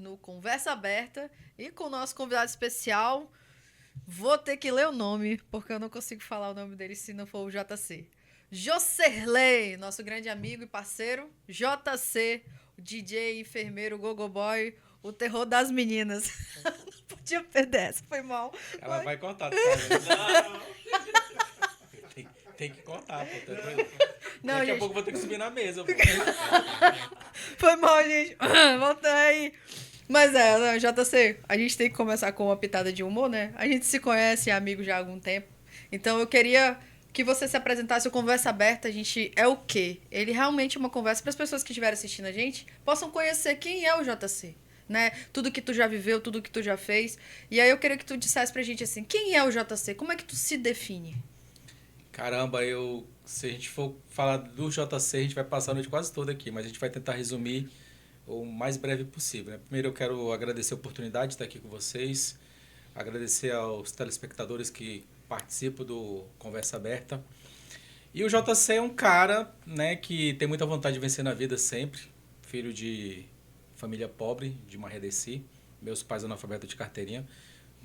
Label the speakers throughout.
Speaker 1: no Conversa Aberta e com o nosso convidado especial. Vou ter que ler o nome, porque eu não consigo falar o nome dele se não for o JC. Jocerley, nosso grande amigo e parceiro. JC, o DJ, enfermeiro, gogo boy, o terror das meninas. Não podia perder essa, foi mal.
Speaker 2: Ela vai cortar, tu sabe? Não. Tem que cortar, pô.
Speaker 1: Não,
Speaker 2: Daqui
Speaker 1: gente,
Speaker 2: a pouco eu vou ter que subir na mesa, pô.
Speaker 1: foi mal, gente. Volta aí. Mas não, JC, a gente tem que começar com uma pitada de humor, né? A gente se conhece, é amigo já há algum tempo. Então eu queria que você se apresentasse o Conversa Aberta. A gente é o quê? Ele realmente é uma conversa para as pessoas que estiverem assistindo a gente possam conhecer quem é o JC, né? Tudo que tu já viveu, tudo que tu já fez. E aí eu queria que tu dissesse pra gente assim, quem é o JC? Como é que tu se define?
Speaker 2: Caramba, se a gente for falar do JC, a gente vai passar a noite quase toda aqui, mas a gente vai tentar resumir o mais breve possível, né? Primeiro eu quero agradecer a oportunidade de estar aqui com vocês, agradecer aos telespectadores que participam do Conversa Aberta. E o JC é um cara, né, que tem muita vontade de vencer na vida sempre, filho de família pobre, de Marredeci, meus pais analfabetos de carteirinha.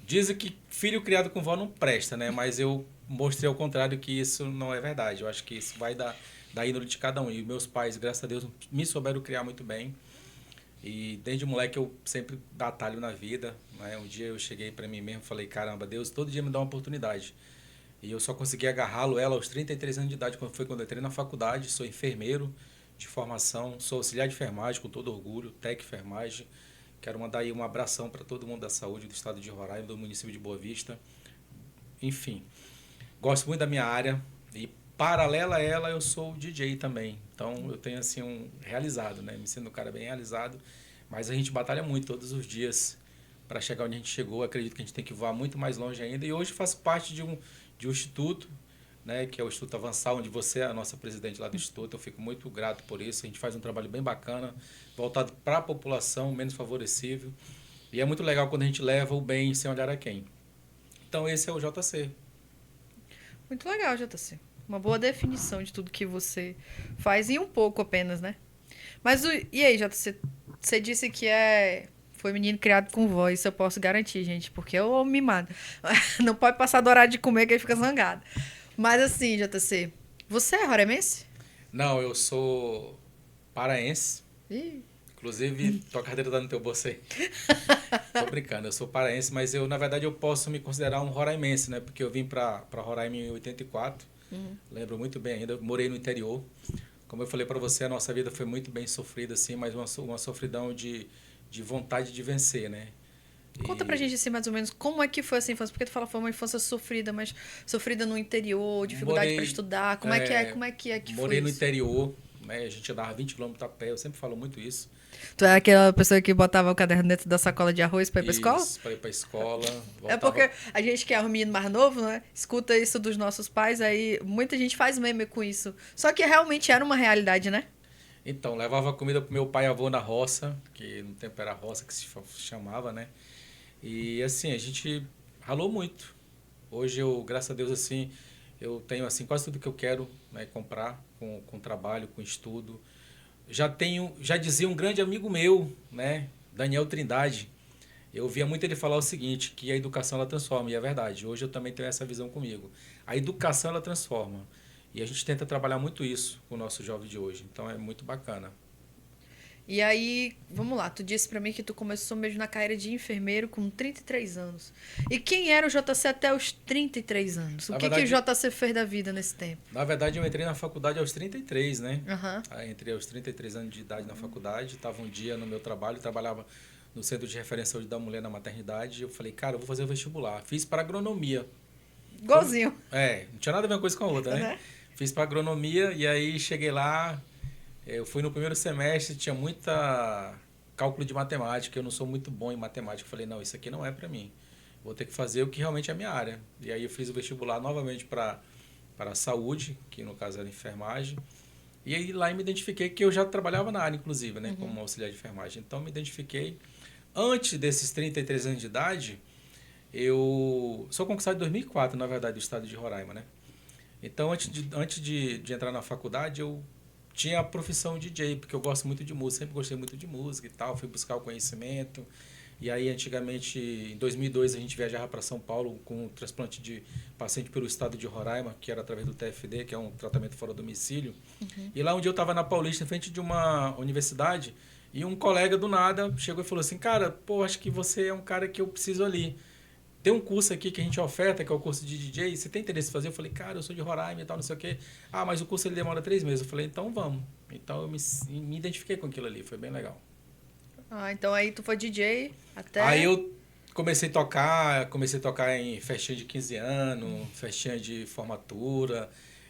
Speaker 2: Dizem que filho criado com vó não presta, né? Mas eu mostrei ao contrário que isso não é verdade. Eu acho que isso vai da índole de cada um. E meus pais, graças a Deus, me souberam criar muito bem. E desde moleque eu sempre batalho na vida, né? Um dia eu cheguei para mim mesmo e falei, caramba, Deus todo dia me dá uma oportunidade. E eu só consegui agarrá-lo ela aos 33 anos de idade, quando eu entrei na faculdade. Sou enfermeiro de formação, sou auxiliar de enfermagem com todo orgulho, técnico de enfermagem. Quero mandar aí um abração para todo mundo da saúde do estado de Roraima, do município de Boa Vista. Enfim, gosto muito da minha área e paralela a ela eu sou DJ também. Então eu tenho assim um realizado, né? Me sinto um cara bem realizado, mas a gente batalha muito todos os dias para chegar onde a gente chegou. Acredito que a gente tem que voar muito mais longe ainda e hoje faço parte de um instituto, né, que é o Instituto Avançar, onde você é a nossa presidente lá do Instituto. Eu fico muito grato por isso. A gente faz um trabalho bem bacana, voltado para a população menos favorecível. E é muito legal quando a gente leva o bem sem olhar a quem. Então esse é o JC.
Speaker 1: Muito legal, JC. Uma boa definição de tudo que você faz e um pouco apenas, né? Mas e aí, JC? Você disse que foi menino criado com voz, isso eu posso garantir, gente, porque eu amo mimado. Não pode passar do horário de comer que ele fica zangado. Mas assim, JC, você é roraimense?
Speaker 2: Não, eu sou paraense.
Speaker 1: Ih.
Speaker 2: Inclusive, tua carteira tá no teu bolso aí. Tô brincando, eu sou paraense, mas na verdade, eu posso me considerar um roraimense, né? Porque eu vim para Roraima em 84. Lembro muito bem ainda, eu morei no interior. Como eu falei para você, a nossa vida foi muito bem sofrida, assim, mas uma sofridão de vontade de vencer, né?
Speaker 1: Conta pra
Speaker 2: E
Speaker 1: gente assim, mais ou menos, como é que foi essa infância? Porque tu fala que foi uma infância sofrida, mas sofrida no interior, dificuldade pra
Speaker 2: morei,
Speaker 1: estudar. Como é que foi
Speaker 2: morei no
Speaker 1: isso?
Speaker 2: interior, né? A gente andava 20 quilômetros a pé, eu sempre falo muito isso.
Speaker 1: Tu é aquela pessoa que botava o caderno dentro da sacola de arroz pra ir pra escola?
Speaker 2: Isso, para ir para escola,
Speaker 1: É
Speaker 2: voltava.
Speaker 1: porque a gente que é um menino mais novo, né? Escuta isso dos nossos pais, aí muita gente faz meme com isso. Só que realmente era uma realidade, né?
Speaker 2: Então, levava comida pro meu pai e avô na roça, que no tempo era roça que se chamava, né? E assim, a gente ralou muito. Hoje eu, graças a Deus, assim, eu tenho assim quase tudo que eu quero, né, comprar com trabalho, com estudo. Já dizia um grande amigo meu, né, Daniel Trindade. Eu via muito ele falar o seguinte, que a educação ela transforma, e é verdade. Hoje eu também tenho essa visão comigo. A educação ela transforma. E a gente tenta trabalhar muito isso com o nosso jovem de hoje. Então é muito bacana.
Speaker 1: E aí, vamos lá, tu disse pra mim que tu começou mesmo na carreira de enfermeiro com 33 anos. E quem era o JC até os 33 anos? O
Speaker 2: Na
Speaker 1: que o
Speaker 2: verdade,
Speaker 1: JC fez da vida nesse tempo?
Speaker 2: na verdade eu entrei na faculdade aos 33, né?
Speaker 1: Aham.
Speaker 2: Aí entrei aos 33 anos de idade na faculdade, estava um dia no meu trabalho, trabalhava no Centro de Referência da Mulher na maternidade, e eu falei, cara, eu vou fazer o vestibular. Fiz para agronomia.
Speaker 1: Igualzinho.
Speaker 2: Não tinha nada a ver uma coisa com a outra, né?
Speaker 1: Né?
Speaker 2: Fiz para agronomia e aí cheguei lá, eu fui no primeiro semestre, tinha muita cálculo de matemática, eu não sou muito bom em matemática. Eu falei, não, isso aqui não é para mim. Vou ter que fazer o que realmente é a minha área. E aí eu fiz o vestibular novamente para a saúde, que no caso era enfermagem. E aí lá eu me identifiquei que eu já trabalhava na área, inclusive, né, como auxiliar de enfermagem. Então me identifiquei. Antes desses 33 anos de idade, eu sou concursado em 2004, na verdade, do estado de Roraima, né? Então, antes de entrar na faculdade, eu tinha a profissão DJ, porque eu gosto muito de música, sempre gostei muito de música e tal, fui buscar o conhecimento. E aí, antigamente, em 2002, a gente viajava para São Paulo com um transplante de paciente pelo estado de Roraima, que era através do TFD, que é um tratamento fora do domicílio. E lá um dia eu estava na Paulista, em frente de uma universidade, e um colega do nada chegou e falou assim, cara, pô, acho que você é um cara que eu preciso ali. Tem um curso aqui que a gente oferta, que é o curso de DJ, você tem interesse em fazer? Eu falei, cara, eu sou de Roraima e tal, não sei o quê. Ah, mas o curso ele demora 3 meses. Eu falei, então vamos. Então eu me identifiquei com aquilo ali, foi bem legal.
Speaker 1: Ah, então aí tu foi DJ até...
Speaker 2: Aí eu comecei a tocar em festinha de 15 anos, festinha de formatura,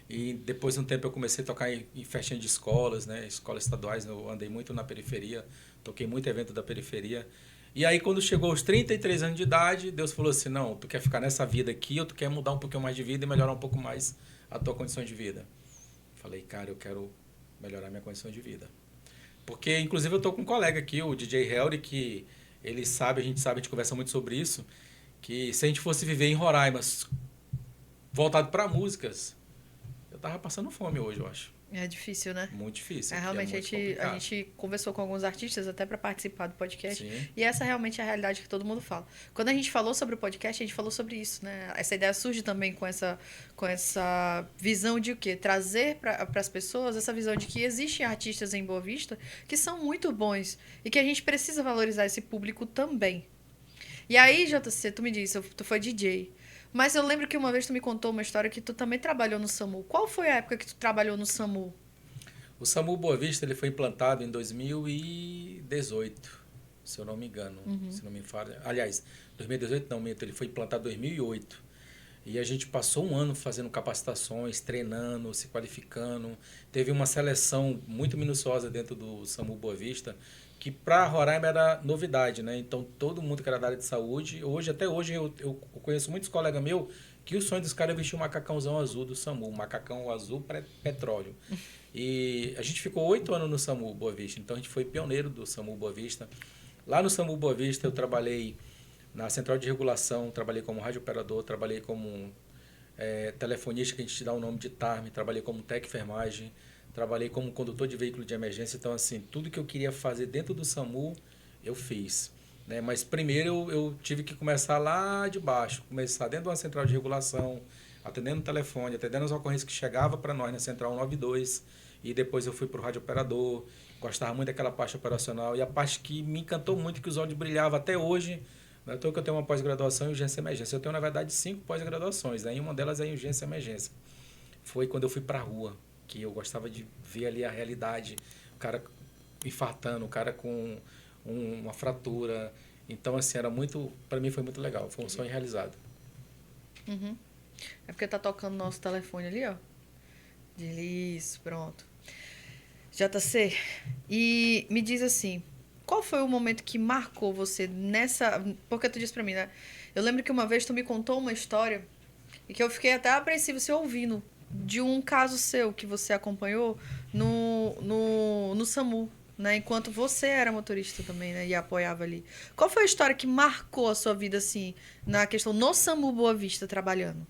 Speaker 2: e depois de um tempo eu comecei a tocar em festinha de escolas, né, escolas estaduais, eu andei muito na periferia, toquei muito evento da periferia. E aí quando chegou aos 33 anos de idade, Deus falou assim, não, tu quer ficar nessa vida aqui ou tu quer mudar um pouquinho mais de vida e melhorar um pouco mais a tua condição de vida? Falei, cara, eu quero melhorar minha condição de vida. Porque, inclusive, eu tô com um colega aqui, o DJ Helry, que ele sabe, a gente conversa muito sobre isso, que se a gente fosse viver em Roraima, voltado para músicas, eu tava passando fome hoje, eu acho.
Speaker 1: É difícil, né?
Speaker 2: Muito difícil.
Speaker 1: Realmente,
Speaker 2: muito
Speaker 1: a
Speaker 2: complicado.
Speaker 1: gente conversou com alguns artistas até para participar do podcast.
Speaker 2: Sim.
Speaker 1: E essa realmente é a realidade que todo mundo fala. Quando a gente falou sobre o podcast, a gente falou sobre isso, né? Essa ideia surge também com essa visão de o quê? Trazer para as pessoas essa visão de que existem artistas em Boa Vista que são muito bons e que a gente precisa valorizar esse público também. E aí, JC, tu me disse, tu foi DJ. Mas eu lembro que uma vez tu me contou uma história que tu também trabalhou no SAMU. Qual foi a época que tu trabalhou no SAMU?
Speaker 2: O SAMU Boa Vista ele foi implantado em 2018, se eu não me engano. Se não me falha. Aliás, 2018 não, minto, ele foi implantado em 2008. E a gente passou um ano fazendo capacitações, treinando, se qualificando. Teve uma seleção muito minuciosa dentro do SAMU Boa Vista, que para Roraima era novidade, né? Então todo mundo que era da área de saúde, até hoje eu conheço muitos colegas meus que o sonho dos caras é vestir um macacãozão azul do SAMU, um macacão azul petróleo. E a gente ficou 8 anos no SAMU Boa Vista, então a gente foi pioneiro do SAMU Boa Vista. Lá no SAMU Boa Vista eu trabalhei na central de regulação, trabalhei como radiooperador, trabalhei como telefonista, que a gente te dá o nome de TARM, trabalhei como técnico de enfermagem, trabalhei como condutor de veículo de emergência. Então, assim, tudo que eu queria fazer dentro do SAMU, eu fiz. Né? Mas primeiro eu tive que começar lá de baixo, começar dentro de uma central de regulação, atendendo o telefone, atendendo as ocorrências que chegavam para nós na central 92, e depois eu fui para o radiooperador, gostava muito daquela parte operacional, e a parte que me encantou muito, que os olhos brilhavam até hoje. Não é à toa que eu tenho uma pós-graduação em urgência e emergência. Eu tenho, na verdade, 5 pós-graduações, né? E uma delas é em urgência e emergência. Foi quando eu fui para a rua, que eu gostava de ver ali a realidade, o cara infartando, o cara com uma fratura. Então, assim, era muito... Para mim foi muito legal, foi um sonho realizado.
Speaker 1: Uhum. É porque tá tocando nosso telefone ali, ó. Isso, pronto. JC, e me diz assim, qual foi o momento que marcou você nessa... Porque tu disse pra mim, né? Eu lembro que uma vez tu me contou uma história e que eu fiquei até apreensivo se ouvindo de um caso seu que você acompanhou no SAMU, né? Enquanto você era motorista também, né? E apoiava ali. Qual foi a história que marcou a sua vida, assim, na questão no SAMU Boa Vista, trabalhando?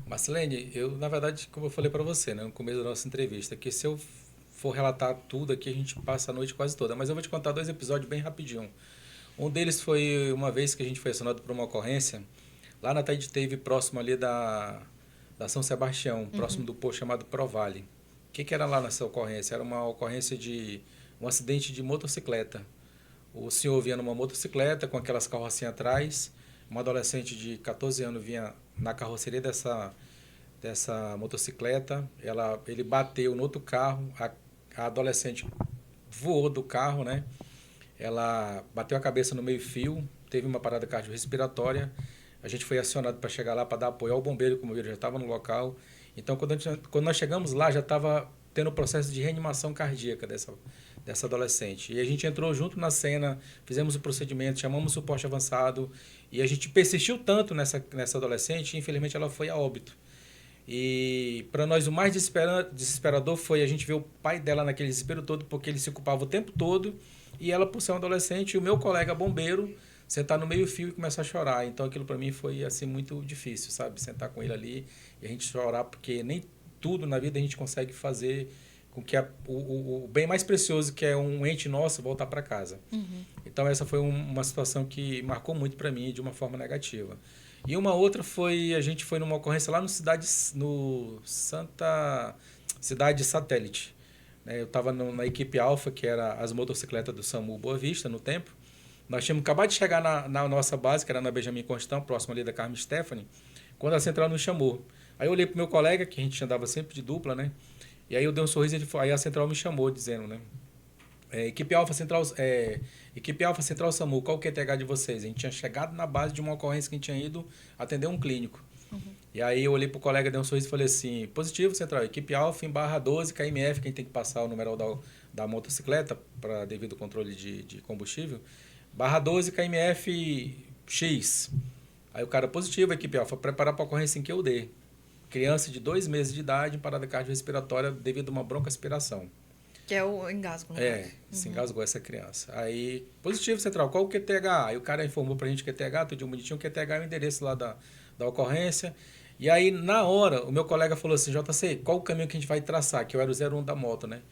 Speaker 2: Marcelene, eu, na verdade, como eu falei para você, né, no começo da nossa entrevista, que se eu for relatar tudo aqui, a gente passa a noite quase toda. Mas eu vou te contar 2 episódios bem rapidinho. Um deles foi uma vez que a gente foi acionado por uma ocorrência lá na Taide Teve, próximo ali da São Sebastião, próximo do posto chamado Provale. O que era lá nessa ocorrência? Era uma ocorrência de um acidente de motocicleta. O senhor vinha numa motocicleta com aquelas carrocinhas atrás, uma adolescente de 14 anos vinha na carroceria dessa motocicleta, ele bateu no outro carro, a adolescente voou do carro, né? Ela bateu a cabeça no meio-fio, teve uma parada cardiorrespiratória. A gente foi acionado para chegar lá para dar apoio ao bombeiro, como ele já estava no local. Então, quando nós chegamos lá, já estava tendo o processo de reanimação cardíaca dessa adolescente. E a gente entrou junto na cena, fizemos o procedimento, chamamos o suporte avançado, e a gente persistiu tanto nessa adolescente, infelizmente ela foi a óbito. E para nós o mais desesperador foi a gente ver o pai dela naquele desespero todo, porque ele se culpava o tempo todo, e ela, por ser uma adolescente, e o meu colega bombeiro sentar no meio-fio e começar a chorar. Então aquilo para mim foi assim muito difícil, sabe? Sentar com ele ali e a gente chorar, porque nem tudo na vida a gente consegue fazer com que o bem mais precioso, que é um ente nosso, voltar para casa. Então, essa foi uma situação que marcou muito para mim de uma forma negativa. E uma outra foi, a gente foi numa ocorrência lá no Cidade Satélite. Né? Eu estava na equipe Alfa, que era as motocicletas do SAMU Boa Vista, no tempo. Nós tínhamos acabado de chegar na nossa base, que era na Benjamin Constant, próximo ali da Carmen Stephanie, quando a central nos chamou. Aí eu olhei pro meu colega, que a gente andava sempre de dupla, né? E aí eu dei um sorriso e aí a central me chamou, dizendo, né? Equipe Alfa Central SAMU, qual o QTH de vocês? A gente tinha chegado na base de uma ocorrência que a gente tinha ido atender um clínico. E aí eu olhei pro colega, dei um sorriso e falei assim, positivo, Central, equipe Alfa em barra 12, KMF, que a gente tem que passar o numeral da motocicleta, devido ao controle de combustível, barra 12, KMF X. Aí o cara, positivo, equipe Alfa, preparar para a ocorrência em que eu dei. Criança de 2 meses de idade em parada cardiorrespiratória devido a uma broncoaspiração.
Speaker 1: Que é o engasgo, né?
Speaker 2: Se engasgou essa criança. Aí, positivo, Central, qual o QTH? Aí o cara informou pra gente o QTH, tudo bonitinho, o QTH é o endereço lá da ocorrência. E aí, na hora, o meu colega falou assim, JC, qual o caminho que a gente vai traçar? Que eu era o 01 da moto, né?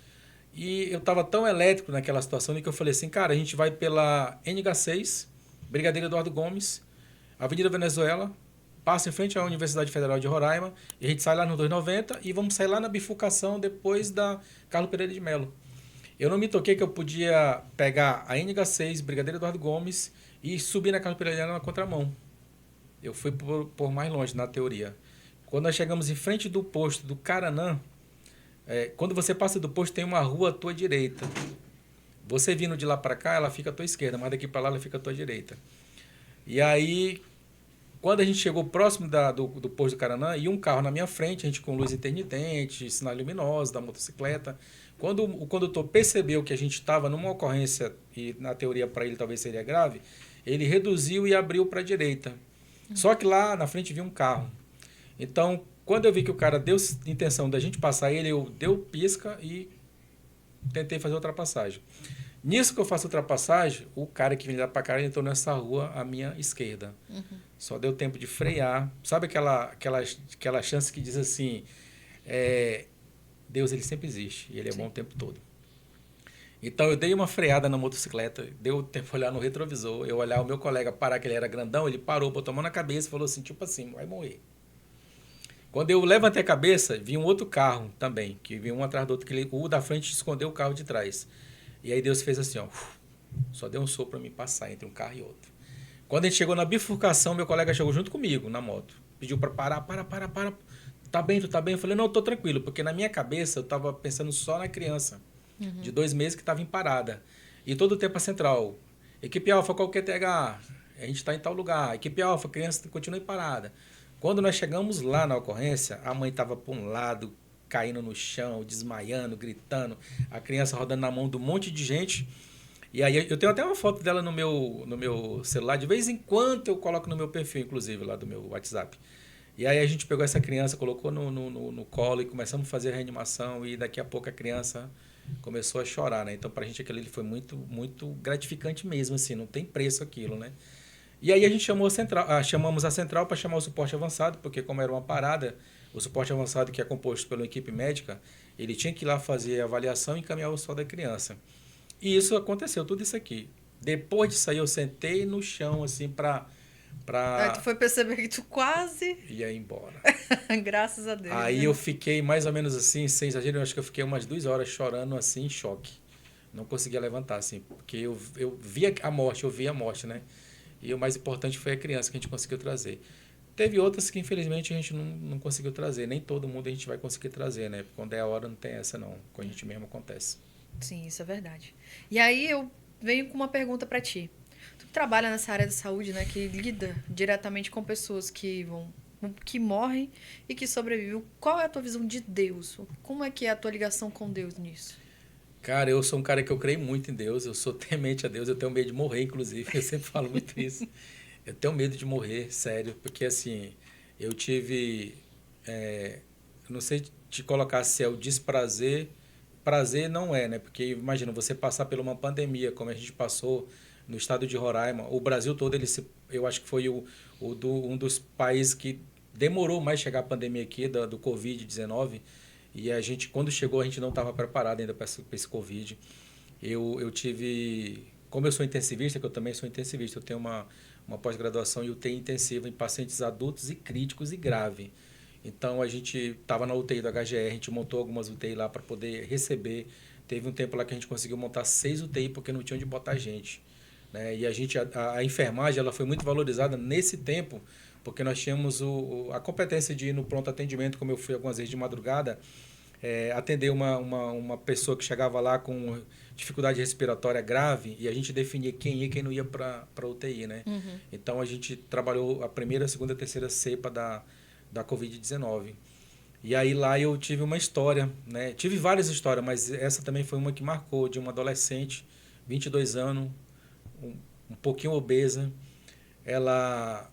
Speaker 2: E eu tava tão elétrico naquela situação que eu falei assim, cara, a gente vai pela NH6, Brigadeiro Eduardo Gomes, Avenida Venezuela, passa em frente à Universidade Federal de Roraima, e a gente sai lá no 290 e vamos sair lá na bifurcação depois da Carlos Pereira de Melo. Eu não me toquei que eu podia pegar a NH6, Brigadeiro Eduardo Gomes, e subir na Carlos Pereira na contramão. Eu fui por mais longe, na teoria. Quando nós chegamos em frente do posto do Caranã, quando você passa do posto, tem uma rua à tua direita. Você vindo de lá para cá, ela fica à tua esquerda, mas daqui para lá ela fica à tua direita. E aí, quando a gente chegou próximo do posto do Caranã, ia um carro na minha frente, a gente com luz intermitente, sinal luminoso da motocicleta. Quando o condutor percebeu que a gente estava numa ocorrência, e na teoria para ele talvez seria grave, ele reduziu e abriu para a direita. Só que lá na frente vinha um carro. Então, quando eu vi que o cara deu intenção da gente passar ele, eu dei o pisca e tentei fazer a ultrapassagem. Nisso que eu faço a ultrapassagem, o cara que vinha lá para cá entrou nessa rua à minha esquerda. Só deu tempo de frear. Sabe aquela chance que diz assim, Deus ele sempre existe e ele é bom o tempo todo. Então eu dei uma freada na motocicleta, deu tempo de olhar no retrovisor, eu olhar o meu colega parar, que ele era grandão, ele parou, botou a mão na cabeça e falou assim, tipo assim, vai morrer. Quando eu levantei a cabeça, vi um outro carro também, que vinha um atrás do outro, que o da frente escondeu o carro de trás. E aí Deus fez assim, ó, só deu um sopro para mim passar entre um carro e outro. Quando a gente chegou na bifurcação, meu colega chegou junto comigo na moto. Pediu para parar. Tá bem, tu tá bem? Eu falei, não, eu tô tranquilo, porque na minha cabeça eu tava pensando só na criança, de 2 meses que estava em parada. E todo o tempo a central. Equipe Alfa, qual que é TH? A gente está em tal lugar. Equipe Alfa, criança continua em parada. Quando nós chegamos lá na ocorrência, a mãe estava por um lado, caindo no chão, desmaiando, gritando, a criança rodando na mão de um monte de gente. E aí eu tenho até uma foto dela no meu celular, de vez em quando eu coloco no meu perfil, inclusive, lá do meu WhatsApp. E aí a gente pegou essa criança, colocou no colo e começamos a fazer a reanimação, e daqui a pouco a criança começou a chorar, né? Então, pra gente aquilo ali foi muito, muito gratificante mesmo, assim, não tem preço aquilo, né? E aí a gente chamamos a central para chamar o suporte avançado, porque como era uma parada, o suporte avançado, que é composto pela equipe médica, ele tinha que ir lá fazer a avaliação e encaminhar o suor da criança. E isso aconteceu, tudo isso aqui. Depois de sair, eu sentei no chão, assim,
Speaker 1: Aí tu foi perceber que tu quase...
Speaker 2: ia embora.
Speaker 1: Graças a Deus.
Speaker 2: Aí
Speaker 1: né?
Speaker 2: eu fiquei mais ou menos assim, sem exagero, eu acho que eu fiquei umas 2 horas chorando, assim, em choque. Não conseguia levantar, assim, porque eu vi a morte, né? E o mais importante foi a criança que a gente conseguiu trazer. Teve outras que, infelizmente, a gente não conseguiu trazer. Nem todo mundo a gente vai conseguir trazer, né? Quando é a hora, não tem essa, não. Com a gente mesmo acontece.
Speaker 1: Sim, isso é verdade. E aí eu venho com uma pergunta pra ti. Tu trabalha nessa área da saúde, né? Que lida diretamente com pessoas que morrem e que sobrevivem. Qual é a tua visão de Deus? Como é que é a tua ligação com Deus nisso?
Speaker 2: Cara, eu sou um cara que eu creio muito em Deus. Eu sou temente a Deus. Eu tenho medo de morrer, inclusive. Eu sempre falo muito isso. Eu tenho medo de morrer, sério. Porque, assim, eu tive... não sei te colocar se é o desprazer. Prazer não é, né? Porque, imagina, você passar por uma pandemia, como a gente passou no estado de Roraima. O Brasil todo, eu acho que foi um dos países que demorou mais chegar a pandemia aqui, do Covid-19. E a gente, quando chegou, a gente não estava preparado ainda para esse Covid. Eu tive, como eu sou intensivista, que eu também sou intensivista, eu tenho uma pós-graduação em UTI intensiva em pacientes adultos e críticos e grave. Então, a gente estava na UTI do HGR, a gente montou algumas UTI lá para poder receber. Teve um tempo lá que a gente conseguiu montar 6 UTI porque não tinha onde botar gente, né? E a enfermagem ela foi muito valorizada nesse tempo, porque nós tínhamos a competência de ir no pronto atendimento, como eu fui algumas vezes de madrugada, atender uma pessoa que chegava lá com dificuldade respiratória grave e a gente definia quem ia e quem não ia para a UTI, né?
Speaker 1: Uhum.
Speaker 2: Então, a gente trabalhou a primeira, a segunda e a terceira cepa da Covid-19. E aí lá eu tive uma história, né? Tive várias histórias, mas essa também foi uma que marcou, de uma adolescente, 22 anos, um pouquinho obesa. Ela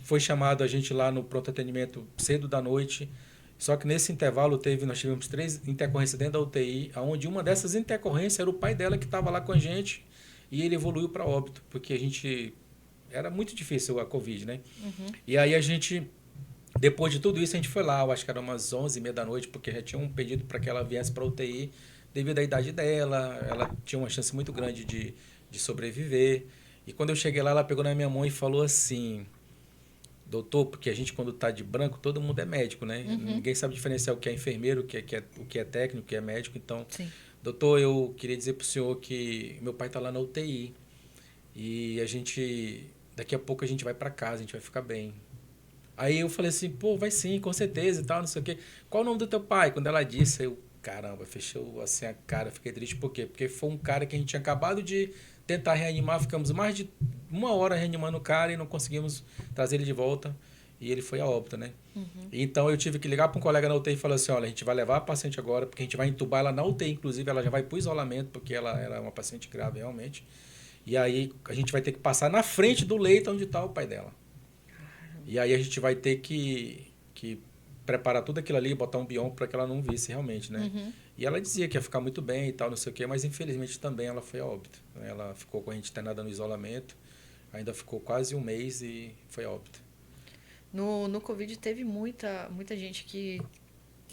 Speaker 2: foi chamada a gente lá no pronto atendimento cedo da noite. Só que nesse intervalo nós tivemos 3 intercorrências dentro da UTI, onde uma dessas intercorrências era o pai dela que estava lá com a gente e ele evoluiu para óbito, porque era muito difícil a Covid, né?
Speaker 1: Uhum.
Speaker 2: E aí depois de tudo isso, a gente foi lá, eu acho que era umas 11h30 da noite, porque já tinha um pedido para que ela viesse para a UTI, devido à idade dela, ela tinha uma chance muito grande de sobreviver. E quando eu cheguei lá, ela pegou na minha mão e falou assim: doutor, porque a gente quando está de branco, todo mundo é médico, né?
Speaker 1: Uhum.
Speaker 2: Ninguém sabe diferenciar o que é enfermeiro, o que é técnico, o que é médico. Então,
Speaker 1: Sim.
Speaker 2: doutor, eu queria dizer para o senhor que meu pai está lá na UTI e daqui a pouco a gente vai para casa, a gente vai ficar bem. Aí eu falei assim, pô, vai sim, com certeza e tal, não sei o quê. Qual o nome do teu pai? Quando ela disse, eu, caramba, fechou assim a cara, fiquei triste. Por quê? Porque foi um cara que a gente tinha acabado de tentar reanimar, ficamos mais de 1 hora reanimando o cara e não conseguimos trazer ele de volta. E ele foi a óbito, né?
Speaker 1: Uhum.
Speaker 2: Então eu tive que ligar para um colega na UTI e falar assim, olha, a gente vai levar a paciente agora, porque a gente vai entubar ela na UTI, inclusive ela já vai para o isolamento, porque ela era uma paciente grave realmente. E aí a gente vai ter que passar na frente do leito onde está o pai dela. E aí a gente vai ter que preparar tudo aquilo ali, botar um biombo para que ela não visse realmente, né?
Speaker 1: Uhum.
Speaker 2: E ela dizia que ia ficar muito bem e tal, não sei o quê, mas infelizmente também ela foi a óbito, né? Ela ficou com a gente internada no isolamento, ainda ficou quase um mês e foi a óbito.
Speaker 1: No Covid teve muita gente que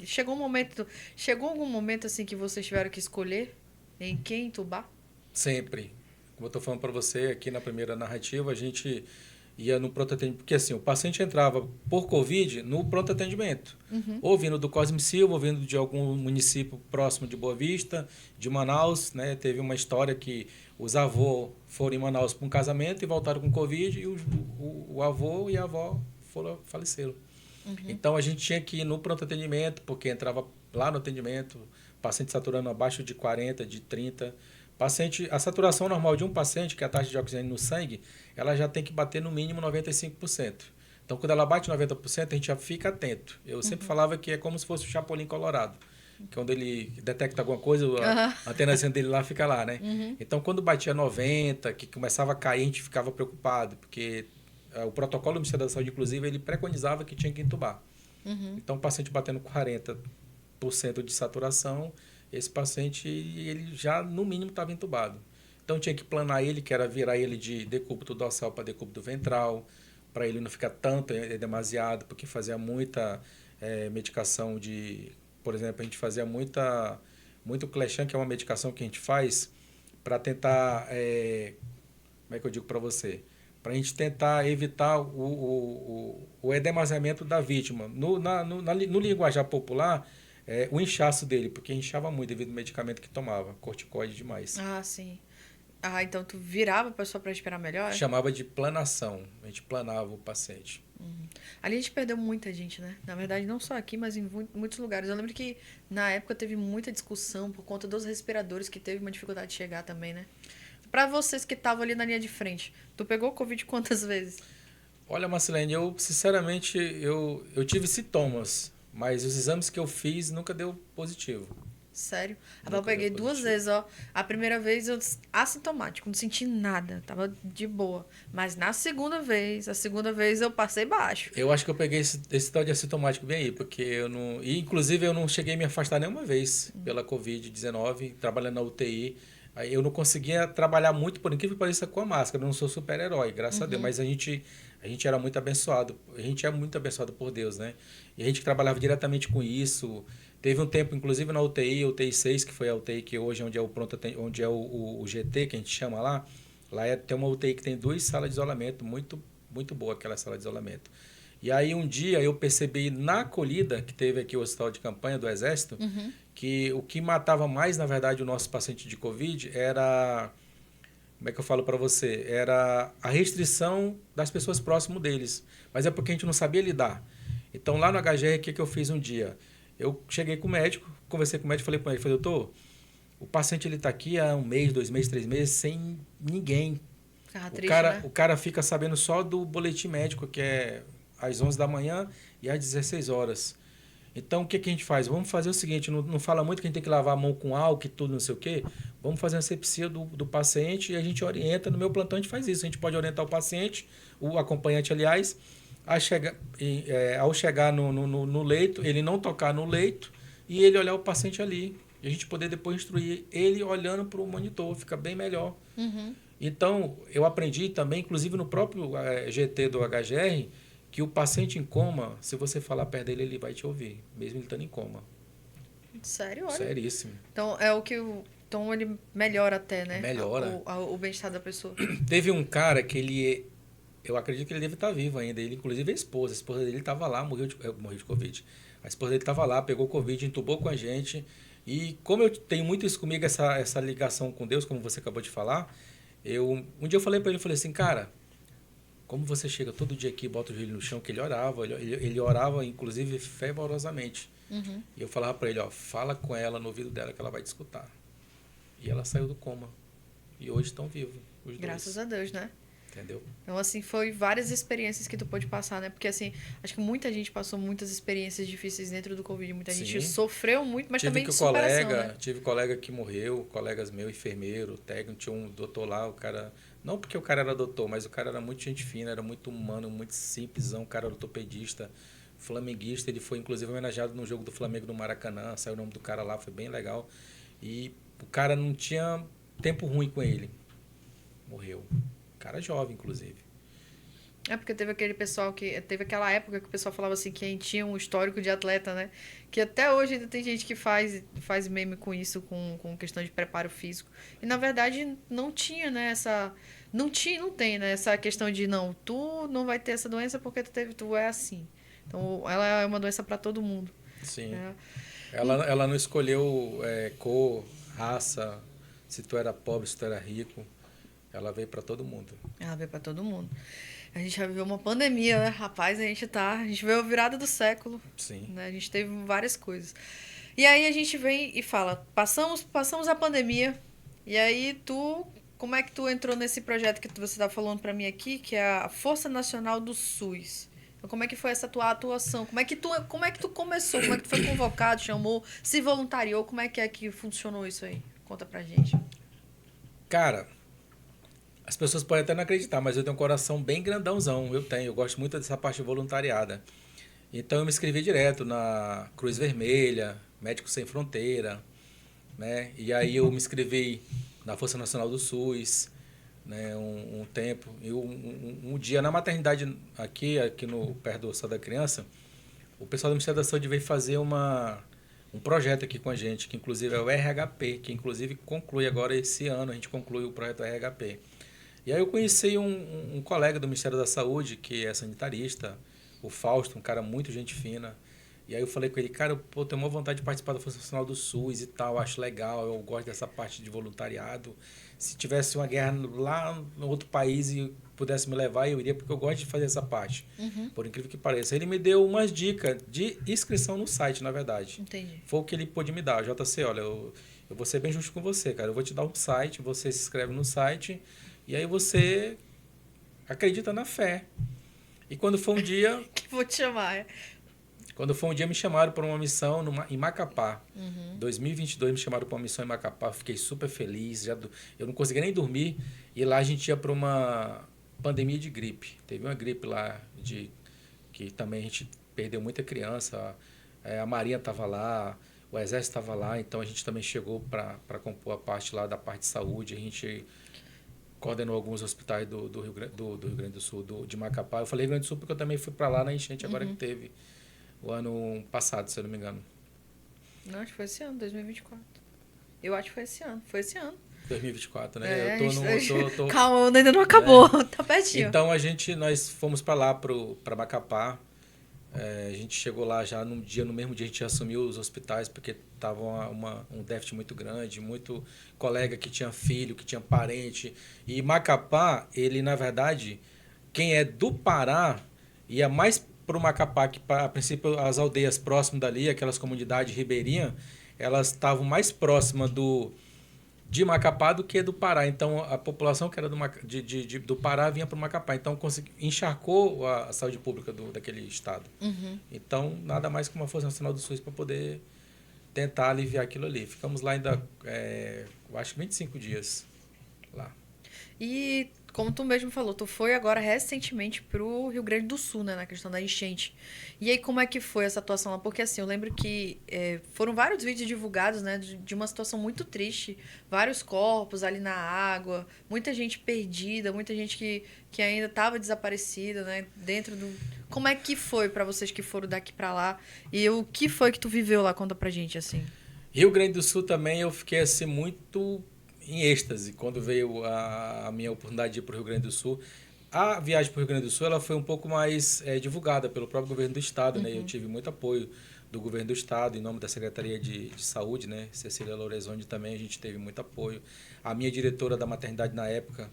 Speaker 1: chegou algum momento assim que vocês tiveram que escolher em quem entubar?
Speaker 2: Sempre. Como eu estou falando para você, aqui na primeira narrativa, a gente ia no pronto atendimento, porque assim, o paciente entrava por Covid no pronto atendimento,
Speaker 1: Uhum.
Speaker 2: ou vindo do Cosme Silva, ou vindo de algum município próximo de Boa Vista, de Manaus, né? Teve uma história que os avós foram em Manaus para um casamento e voltaram com Covid e o avô e a avó faleceram.
Speaker 1: Uhum.
Speaker 2: Então a gente tinha que ir no pronto atendimento, porque entrava lá no atendimento, paciente saturando abaixo de 40, de 30. A saturação normal de um paciente, que é a taxa de oxigênio no sangue, ela já tem que bater no mínimo 95%. Então, quando ela bate 90%, a gente já fica atento. Eu sempre falava que é como se fosse o Chapolin Colorado. Que quando ele detecta alguma coisa, a antenazinha dele lá fica lá, né?
Speaker 1: Uhum.
Speaker 2: Então, quando batia 90, que começava a cair, a gente ficava preocupado, porque o protocolo do Ministério da Saúde, inclusive, ele preconizava que tinha que entubar.
Speaker 1: Uhum.
Speaker 2: Então, o paciente batendo 40% de saturação, esse paciente, ele já, no mínimo, estava entubado. Então, tinha que planar ele, que era virar ele de decúbito dorsal para decúbito ventral, para ele não ficar tanto demasiado, porque fazia muita medicação Por exemplo, a gente fazia muito Clechan, que é uma medicação que a gente faz para tentar... como é que eu digo para você? Para a gente tentar evitar o edemasiamento da vítima. No linguajar popular, o inchaço dele, porque inchava muito devido ao medicamento que tomava, corticoide demais.
Speaker 1: Ah, sim. Ah, então tu virava a pessoa para esperar melhor?
Speaker 2: Chamava de planação, a gente planava o paciente.
Speaker 1: Uhum. Ali a gente perdeu muita gente, né? Na verdade, não só aqui, mas em muitos lugares. Eu lembro que na época teve muita discussão por conta dos respiradores, que teve uma dificuldade de chegar também, né? Pra vocês que estavam ali na linha de frente, tu pegou Covid quantas vezes?
Speaker 2: Olha, Marcelene, sinceramente, eu tive sintomas, mas os exames que eu fiz nunca deu positivo.
Speaker 1: Sério?
Speaker 2: Nunca
Speaker 1: Eu peguei
Speaker 2: deu
Speaker 1: 2
Speaker 2: positivo.
Speaker 1: vezes, ó. A primeira vez eu assintomático, não senti nada, tava de boa. Mas a segunda vez eu passei baixo.
Speaker 2: Eu acho que eu peguei esse tal de assintomático bem aí, porque eu não... E, inclusive, eu não cheguei a me afastar nenhuma vez pela Covid-19, trabalhando na UTI. Aí eu não conseguia trabalhar muito, por incrível que pareça, com a máscara. Eu não sou super-herói, graças a Deus. Mas a A gente era muito abençoado. A gente é muito abençoado por Deus, né? E a gente que trabalhava diretamente com isso. Teve um tempo, inclusive na UTI 6, que foi a UTI que hoje onde é o pronto, onde é o GT, que a gente chama lá. Lá tem uma UTI que tem 2 salas de isolamento, muito boa aquela sala de isolamento. E aí um dia eu percebi na acolhida que teve aqui o hospital de campanha do Exército, que o que matava mais, na verdade, o nosso paciente de Covid era, como é que eu falo para você? Era a restrição das pessoas próximo deles. Mas é porque a gente não sabia lidar. Então lá no HGR, o que eu fiz um dia? Eu cheguei com o médico, conversei com o médico, falei para ele, falei, doutor, o paciente ele está aqui há 1 mês, 2 meses, 3 meses, sem ninguém.
Speaker 1: Ficava
Speaker 2: O
Speaker 1: triste,
Speaker 2: cara,
Speaker 1: né?
Speaker 2: o cara fica sabendo só do boletim médico, que é às 11 da manhã e às 16 horas. Então, o que, que a gente faz? Vamos fazer o seguinte, não fala muito que a gente tem que lavar a mão com álcool e tudo, não sei o quê. Vamos fazer uma asepsia do paciente e a gente orienta. No meu plantão, a gente faz isso. A gente pode orientar o paciente, o acompanhante, aliás, ao chegar no leito, ele não tocar no leito e ele olhar o paciente ali. E a gente poder depois instruir ele olhando para o monitor. Fica bem melhor. Então, eu aprendi também, inclusive no próprio GT do HGR, que o paciente em coma, se você falar perto dele, ele vai te ouvir, mesmo ele estando em coma.
Speaker 1: Sério, olha.
Speaker 2: Seríssimo.
Speaker 1: Então, é o que... Então, ele melhora até, né?
Speaker 2: Melhora.
Speaker 1: O bem-estar da pessoa.
Speaker 2: Teve um cara que ele... Eu acredito que ele deve estar vivo ainda. Ele, inclusive, a esposa dele estava lá, morreu de Covid. A esposa dele estava lá, pegou Covid, entubou com a gente. E como eu tenho muito isso comigo, essa ligação com Deus, como você acabou de falar, um dia eu falei para ele, falei assim, cara, como você chega todo dia aqui e bota o joelho no chão, que ele orava, ele orava, inclusive, fervorosamente. E eu falava para ele, ó, fala com ela no ouvido dela que ela vai te escutar. E ela saiu do coma. E hoje estão vivos, os
Speaker 1: Graças
Speaker 2: dois.
Speaker 1: a Deus, né?
Speaker 2: Entendeu?
Speaker 1: Então, assim, foi várias experiências que tu pôde passar, né? Porque, assim, acho que muita gente passou muitas experiências difíceis dentro do Covid. Muita gente
Speaker 2: Sim.
Speaker 1: sofreu muito, mas também de superação, né?
Speaker 2: Tive colega que morreu, colegas meus, enfermeiro, técnico, tinha um doutor lá, o cara... Não porque o cara era doutor, mas o cara era muito gente fina, era muito humano, muito simplesão, o cara era ortopedista, flamenguista, ele foi inclusive homenageado no jogo do Flamengo no Maracanã, saiu o nome do cara lá, foi bem legal. E o cara não tinha tempo ruim com ele. Morreu. Cara jovem, inclusive.
Speaker 1: É porque teve aquele pessoal que... Teve aquela época que o pessoal falava assim, que a gente tinha um histórico de atleta, né? Que até hoje ainda tem gente que faz meme com isso, com questão de preparo físico. E, na verdade, não tinha, né, essa... Não tem, né, essa questão de, não, tu não vai ter essa doença porque tu é assim. Então, ela é uma doença para todo mundo.
Speaker 2: Sim.
Speaker 1: Né?
Speaker 2: Ela não escolheu cor, raça, se tu era pobre, se tu era rico. Ela veio para todo mundo.
Speaker 1: Ela veio para todo mundo. A gente já viveu uma pandemia, né? Rapaz, a gente veio a virada do século.
Speaker 2: Sim.
Speaker 1: Né? A gente teve várias coisas. E aí a gente vem e fala, passamos a pandemia, e aí como é que tu entrou nesse projeto que você está falando para mim aqui, que é a Força Nacional do SUS? Então, como é que foi essa tua atuação? Como é que tu começou? Como é que tu foi convocado, chamou, se voluntariou? Como é que funcionou isso aí? Conta pra gente.
Speaker 2: Cara, as pessoas podem até não acreditar, mas eu tenho um coração bem grandãozão. Eu gosto muito dessa parte voluntariada. Então eu me inscrevi direto na Cruz Vermelha, Médicos Sem Fronteira, né? E aí eu me inscrevi na Força Nacional do SUS, né? Um tempo. E um dia na maternidade aqui no perto do Hospital da Criança, o pessoal do Ministério da Saúde veio fazer um projeto aqui com a gente, que inclusive é o RHP, que inclusive conclui agora esse ano, a gente conclui o projeto RHP. E aí eu conheci um colega do Ministério da Saúde, que é sanitarista, o Fausto, um cara muito gente fina. E aí eu falei com ele, cara, eu tenho uma vontade de participar da Força Nacional do SUS e tal, acho legal, eu gosto dessa parte de voluntariado. Se tivesse uma guerra lá no outro país e pudesse me levar, eu iria, porque eu gosto de fazer essa parte. Por incrível que pareça. Ele me deu umas dicas de inscrição no site, na verdade.
Speaker 1: Entendi.
Speaker 2: Foi o que ele pôde me dar. JC, olha, eu vou ser bem justo com você, cara. Eu vou te dar um site, você se inscreve no site e aí você acredita na fé. E quando foi um dia...
Speaker 1: Que vou te chamar, é?
Speaker 2: Quando foi um dia, me chamaram para uma missão em Macapá. 2022 me chamaram para uma missão em Macapá. Fiquei super feliz. Eu não conseguia nem dormir. E lá a gente ia para uma pandemia de gripe. Teve uma gripe lá que também a gente perdeu muita criança. A Marinha estava lá, o Exército estava lá. Então a gente também chegou para compor a parte lá da parte de saúde. A gente coordenou alguns hospitais do Rio Grande do Sul, de Macapá. Eu falei Rio Grande do Sul porque eu também fui para lá na enchente agora que teve o ano passado, se eu não me engano.
Speaker 1: Não, acho que foi esse ano, 2024. Eu acho que foi esse ano. Foi esse ano.
Speaker 2: 2024, né?
Speaker 1: É,
Speaker 2: Eu tô no.
Speaker 1: Calma, ainda não acabou. Tá pertinho.
Speaker 2: Então nós fomos para lá, para Macapá. A gente chegou lá já no mesmo dia a gente assumiu os hospitais, porque tava um déficit muito grande, muito colega que tinha filho, que tinha parente. E Macapá, ele, na verdade, quem é do Pará, ia mais para o Macapá, que a princípio as aldeias próximas dali, aquelas comunidades ribeirinhas, elas estavam mais próximas de Macapá do que do Pará. Então, a população que era do Pará vinha para o Macapá. Então, encharcou a saúde pública daquele estado. Então, nada mais que uma Força Nacional do SUS para poder tentar aliviar aquilo ali. Ficamos lá ainda, eu acho, 25 dias lá.
Speaker 1: E, como tu mesmo falou, tu foi agora recentemente pro Rio Grande do Sul, né, na questão da enchente. E aí, como é que foi essa atuação lá? Porque, assim, eu lembro que foram vários vídeos divulgados, né, de uma situação muito triste. Vários corpos ali na água, muita gente perdida, muita gente que ainda estava desaparecida, né, dentro do... Como é que foi pra vocês que foram daqui pra lá? E o que foi que tu viveu lá? Conta pra gente, assim.
Speaker 2: Rio Grande do Sul também eu fiquei, assim, muito em êxtase quando veio a minha oportunidade de ir para o Rio Grande do Sul. A viagem para o Rio Grande do Sul ela foi um pouco mais divulgada pelo próprio governo do estado, né? Eu tive muito apoio do governo do estado, em nome da Secretaria de Saúde, né? Cecília Lorenzoni também, a gente teve muito apoio. A minha diretora da maternidade na época,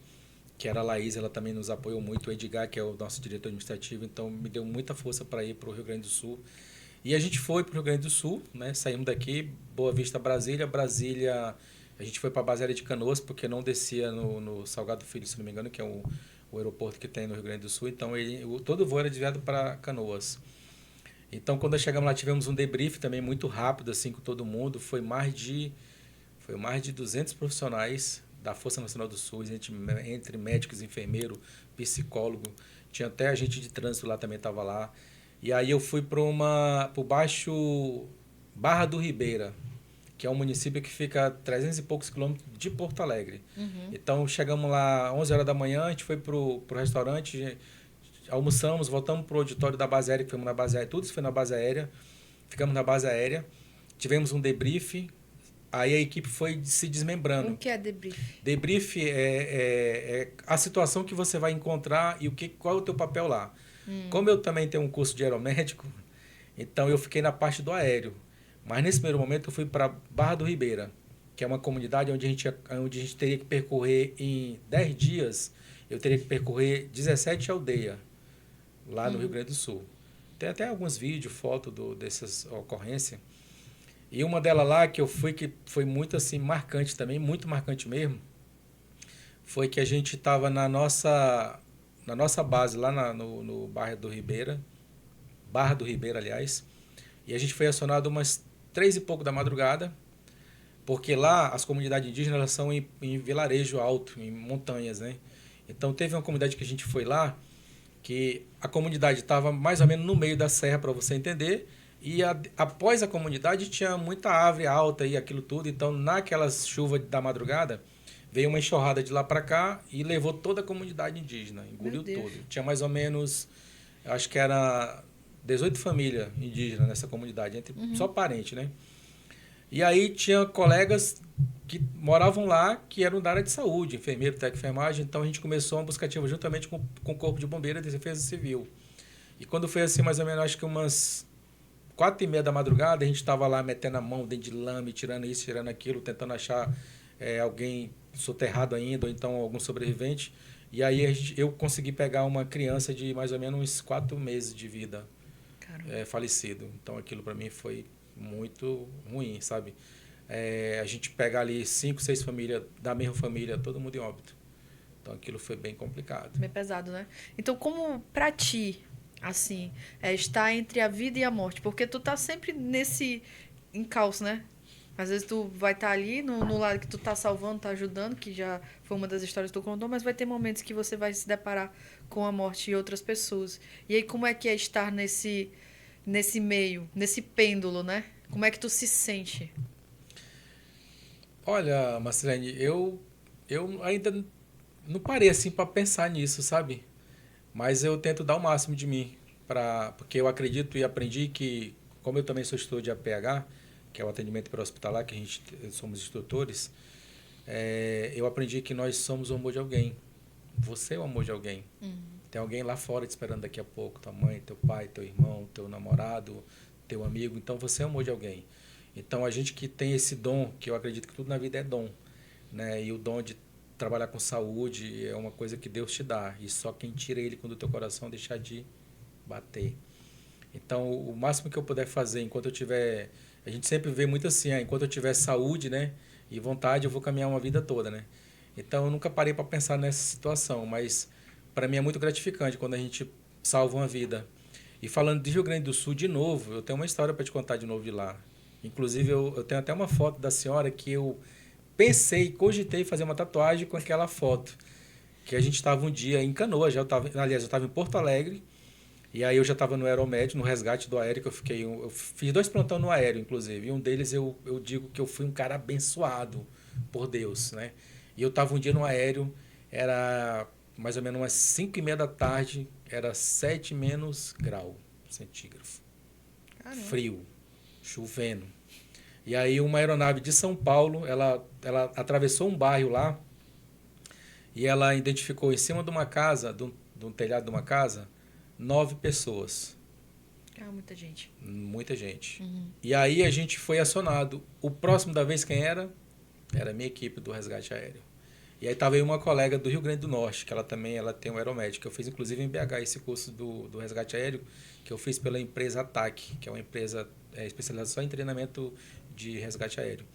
Speaker 2: que era a Laís, ela também nos apoiou muito. O Edgar, que é o nosso diretor administrativo, então me deu muita força para ir para o Rio Grande do Sul. E a gente foi para o Rio Grande do Sul, né? Saímos daqui, Boa Vista, Brasília. Brasília, a gente foi para a base aérea de Canoas, porque não descia no Salgado Filho, se não me engano, que é o aeroporto que tem no Rio Grande do Sul. Então, todo o voo era desviado para Canoas. Então, quando nós chegamos lá, tivemos um debrief também muito rápido, assim, com todo mundo. Foi mais de 200 profissionais da Força Nacional do SUS, entre médicos, enfermeiro, psicólogo. Tinha até agente de trânsito lá também, estava lá. E aí eu fui para o baixo Barra do Ribeira, que é um município que fica a 300 e poucos quilômetros de Porto Alegre. Então chegamos lá 11 horas da manhã, a gente foi para o restaurante, almoçamos, voltamos para o auditório da base aérea, que fomos na base aérea, tudo isso foi na base aérea, ficamos na base aérea, tivemos um debrief, aí a equipe foi se desmembrando.
Speaker 1: O que é debrief?
Speaker 2: Debrief é a situação que você vai encontrar e qual é o teu papel lá. Como eu também tenho um curso de aeromédico, então eu fiquei na parte do aéreo. Mas nesse primeiro momento eu fui para Barra do Ribeira, que é uma comunidade onde a gente teria que percorrer em 10 dias, eu teria que percorrer 17 aldeias lá no Rio Grande do Sul. Tem até alguns vídeos, fotos dessas ocorrências. E uma delas lá que eu fui, que foi muito assim marcante também, muito marcante mesmo, foi que a gente estava na nossa base lá no bairro do Ribeira, Barra do Ribeira, aliás, e a gente foi acionado umas 3 e pouco da madrugada, porque lá as comunidades indígenas elas são em vilarejo alto, em montanhas, né? Então teve uma comunidade que a gente foi lá, que a comunidade estava mais ou menos no meio da serra, para você entender, e após a comunidade tinha muita árvore alta e aquilo tudo, então naquelas chuvas da madrugada, veio uma enxurrada de lá para cá e levou toda a comunidade indígena, engoliu tudo. Tinha mais ou menos, acho que era 18 famílias indígenas nessa comunidade, só parente, né? E aí tinha colegas que moravam lá, que eram da área de saúde, enfermeiro, técnico de enfermagem, então a gente começou uma busca ativa juntamente com o Corpo de Bombeiros e Defesa Civil. E quando foi assim, mais ou menos, acho que umas 4h30 da madrugada, a gente estava lá metendo a mão dentro de lame, tirando isso, tirando aquilo, tentando achar alguém soterrado ainda, ou então algum sobrevivente. E aí eu consegui pegar uma criança de mais ou menos uns 4 meses de vida, falecido. Então aquilo para mim foi muito ruim, sabe? A gente pegar ali 5, 6 famílias da mesma família, todo mundo em óbito. Então aquilo foi bem complicado.
Speaker 1: Bem pesado, né? Então, como pra ti, assim, estar entre a vida e a morte? Porque tu tá sempre nesse encalço, né? Às vezes tu vai estar ali no lado que tu tá salvando, tá ajudando, que já foi uma das histórias que tu contou, mas vai ter momentos que você vai se deparar com a morte de outras pessoas. E aí, como é que é estar nesse meio, nesse pêndulo, né? Como é que tu se sente?
Speaker 2: Olha, Marcelene, eu ainda não parei assim para pensar nisso, sabe? Mas eu tento dar o máximo de mim, porque eu acredito e aprendi que, como eu também sou instrutor de APH, que é o atendimento pré-hospitalar, que a gente somos instrutores, eu aprendi que nós somos o amor de alguém. Você é o amor de alguém. Tem alguém lá fora te esperando daqui a pouco, tua mãe, teu pai, teu irmão, teu namorado, teu amigo. Então você é o amor de alguém. Então a gente que tem esse dom, que eu acredito que tudo na vida é dom, né? E o dom de trabalhar com saúde é uma coisa que Deus te dá. E só quem tira ele quando o teu coração deixar de bater. Então o máximo que eu puder fazer enquanto eu tiver... A gente sempre vê muito assim, enquanto eu tiver saúde, né? E vontade, eu vou caminhar uma vida toda, né? Então eu nunca parei para pensar nessa situação, mas para mim é muito gratificante quando a gente salva uma vida. E falando de Rio Grande do Sul de novo, eu tenho uma história para te contar de novo de lá. Inclusive eu tenho até uma foto da senhora que eu pensei, cogitei fazer uma tatuagem com aquela foto. Que a gente estava um dia em Canoas, aliás, eu estava em Porto Alegre, e aí eu já estava no Aeromédio, no resgate do aéreo, que eu fiz 2 plantões no aéreo, inclusive. E um deles eu digo que eu fui um cara abençoado por Deus, né? E eu estava um dia no aéreo, era mais ou menos umas 5:30 da tarde, era 7 menos grau centígrado.
Speaker 1: Caramba.
Speaker 2: Frio, chovendo. E aí uma aeronave de São Paulo, ela atravessou um bairro lá e ela identificou em cima de uma casa, de um telhado de uma casa, 9 pessoas.
Speaker 1: Muita gente.
Speaker 2: Muita gente. E aí a gente foi acionado. O próximo da vez quem era? Era a minha equipe do resgate aéreo. E aí estava aí uma colega do Rio Grande do Norte, que ela tem um aeromédico. Eu fiz inclusive em BH esse curso do resgate aéreo, que eu fiz pela empresa ATAC, que é uma empresa especializada só em treinamento de resgate aéreo.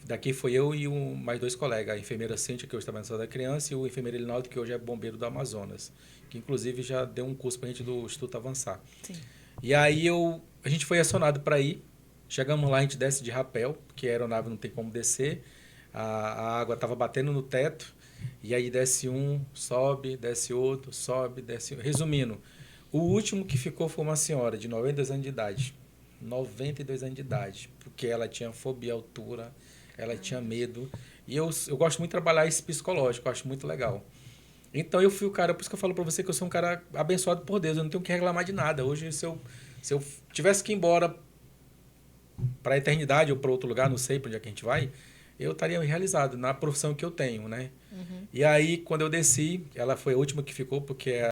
Speaker 2: Daqui foi eu e mais 2 colegas, a enfermeira Cíntia, que hoje está na saúde da criança, e o enfermeiro Elinaldo, que hoje é bombeiro do Amazonas, que inclusive já deu um curso para a gente do Instituto Avançar.
Speaker 1: Sim.
Speaker 2: E aí a gente foi acionado para ir, chegamos lá, a gente desce de rapel, porque a aeronave não tem como descer, a água estava batendo no teto, e aí desce um, sobe, desce outro, sobe, desce um. Resumindo, o último que ficou foi uma senhora de 92 anos de idade. 92 anos de idade, porque ela tinha fobia à altura, ela tinha medo. E eu gosto muito de trabalhar esse psicológico, eu acho muito legal. Então eu fui o cara, por isso que eu falo pra você que eu sou um cara abençoado por Deus, eu não tenho que reclamar de nada. Hoje, se eu tivesse que ir embora para a eternidade ou para outro lugar, não sei para onde é que a gente vai, eu estaria realizado na profissão que eu tenho, né? E aí, quando eu desci, ela foi a última que ficou, porque